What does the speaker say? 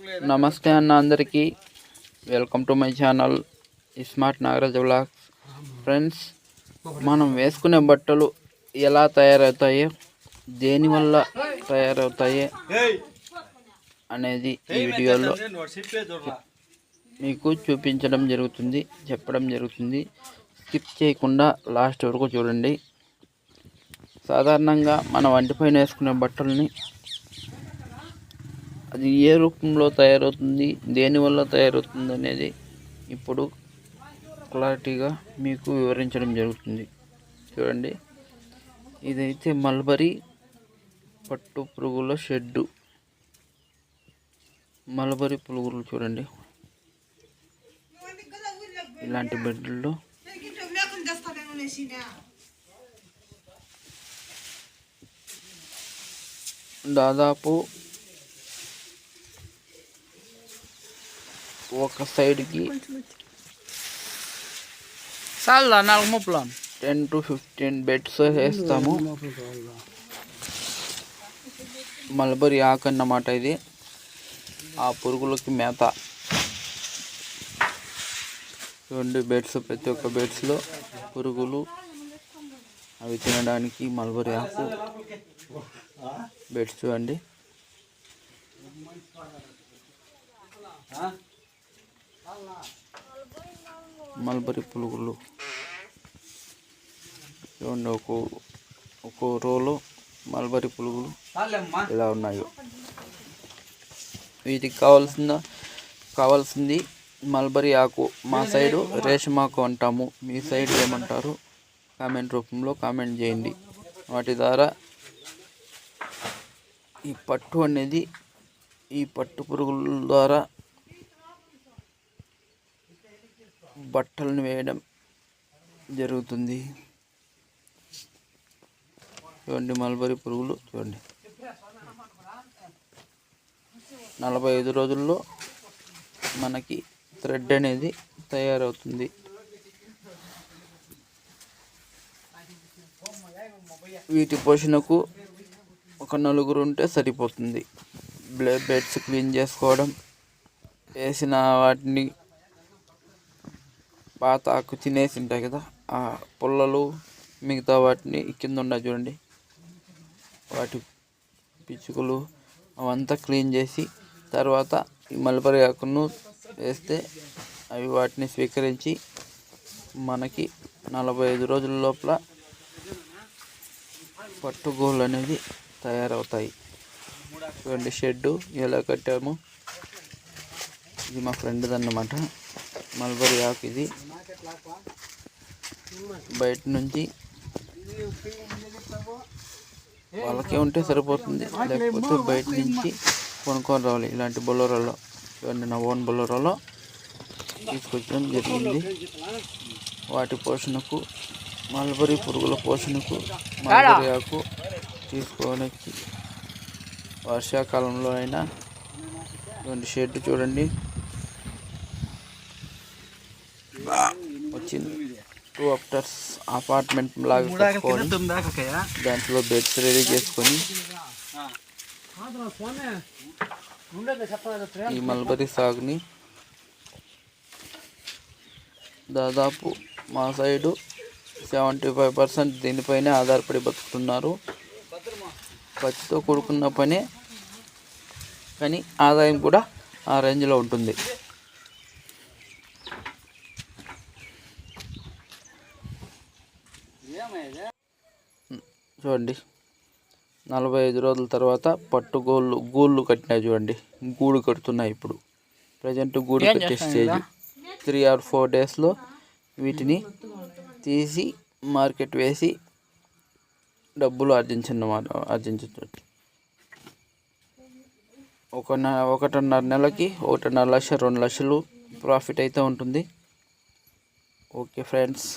నమస్తే అన్న అందరికీ welcome to my channel smart Nagaraj vlogs. Friends, మనం వేసుకునే బట్టలు ఎలా తయారవుతాయో, దేనివల్ల తయారవుతాయి అనేది ఈ వీడియోలో మీకు చూపించడం జరుగుతుంది, చెప్పడం జరుగుతుంది. స్కిప్ చేయకుండా లాస్ట్ వరకు చూడండి. సాధారణంగా మన వంటిపైన వేసుకునే బట్టల్ని అది ఏ రూపంలో తయారవుతుంది, దేనివల్ల తయారవుతుంది అనేది ఇప్పుడు క్లారిటీగా మీకు వివరించడం జరుగుతుంది. చూడండి, ఇదైతే మల్బరీ పట్టు పురుగుల షెడ్డు. మల్బరీ పురుగులు చూడండి, ఇలాంటి బెడ్లలో దాదాపు ఒక సైడ్కి 10 to 15 బెడ్స్ వేస్తాము. మల్బరీ ఆకు అన్నమాట ఇది. ఆ పురుగులకి మేత. చూడండి, బెడ్స్, ప్రతి ఒక్క బెడ్స్లో పురుగులు, అవి తినడానికి మల్బరీ ఆకు బెడ్స్. చూడండి, మల్బరీ పురుగులు చూడండి, ఒక్కో రోలో మల్బరీ పురుగులు ఎలా ఉన్నాయో. వీటికి కావాల్సింది మల్బరీ ఆకు. మా సైడు రేషమాకు అంటాము, మీ సైడ్ ఏమంటారు కామెంట్ రూపంలో కామెంట్ చేయండి. వాటి ద్వారా ఈ పట్టు అనేది, ఈ పట్టు పురుగుల ద్వారా బట్టలను వేయడం జరుగుతుంది. చూడండి, మల్బరీ పురుగులు చూడండి. 45 రోజుల్లో మనకి థ్రెడ్ అనేది తయారవుతుంది. వీటి పోషణకు ఒక 4 ఉంటే సరిపోతుంది. బెడ్స్ క్లీన్ చేసుకోవడం, వేసిన వాటిని పాత ఆకు తినేసి ఉంటాయి కదా, ఆ పుల్లలు మిగతా వాటిని కింద ఉన్నాయి చూడండి, వాటి పిచ్చుకలు అవంతా క్లీన్ చేసి తర్వాత ఈ మల్బరీ ఆకును వేస్తే అవి వాటిని స్వీకరించి మనకి 45 రోజుల లోపల పట్టుగోళ్ళు అనేది తయారవుతాయి. చూడండి, షెడ్డు ఎలా కట్టాము. ఇది మా ఫ్రెండ్ది అన్నమాట, మల్బరీ ఆకు. ఇది బయట నుంచి వాళ్ళకే ఉంటే సరిపోతుంది, లేకపోతే బయట నుంచి కొనుక్కొని రావాలి. ఇలాంటి బొలోరాలో చూడండి, నా ఓన్ బొలోరాలో తీసుకొచ్చడం జరిగింది. వాటి పోషణకు, మల్బరీ పురుగుల పోషణకు మల్బరీ ఆకు తీసుకొని వచ్చి వర్షాకాలంలో అయినా షెడ్ చూడండి వచ్చింది. 2 అప్టర్స్ అపార్ట్మెంట్ లాగా కట్టుకొని దాంట్లో బెడ్స్ రెడీ చేసుకొని ఈ మల్బరీ సాగుని దాదాపు మా సైడు 75% దీనిపైనే ఆధారపడి బతుకుతున్నారు. ఖర్చుతో కూడుకున్న పనే, కానీ ఆదాయం కూడా ఆ రేంజ్లో ఉంటుంది. చూడండి, 45 రోజుల తర్వాత పట్టు గూళ్ళు కట్టినాయి. చూడండి, గూడు కడుతున్నాయి. ఇప్పుడు ప్రజెంట్ గూడు కట్టే స్టేజ్. 3 or 4 డేస్లో వీటిని తీసి మార్కెట్ వేసి డబ్బులు ఆర్జించవచ్చు. 1.5 నెలకి 1.5 లక్ష 2 లక్షలు ప్రాఫిట్ అయితే ఉంటుంది. Okay friends.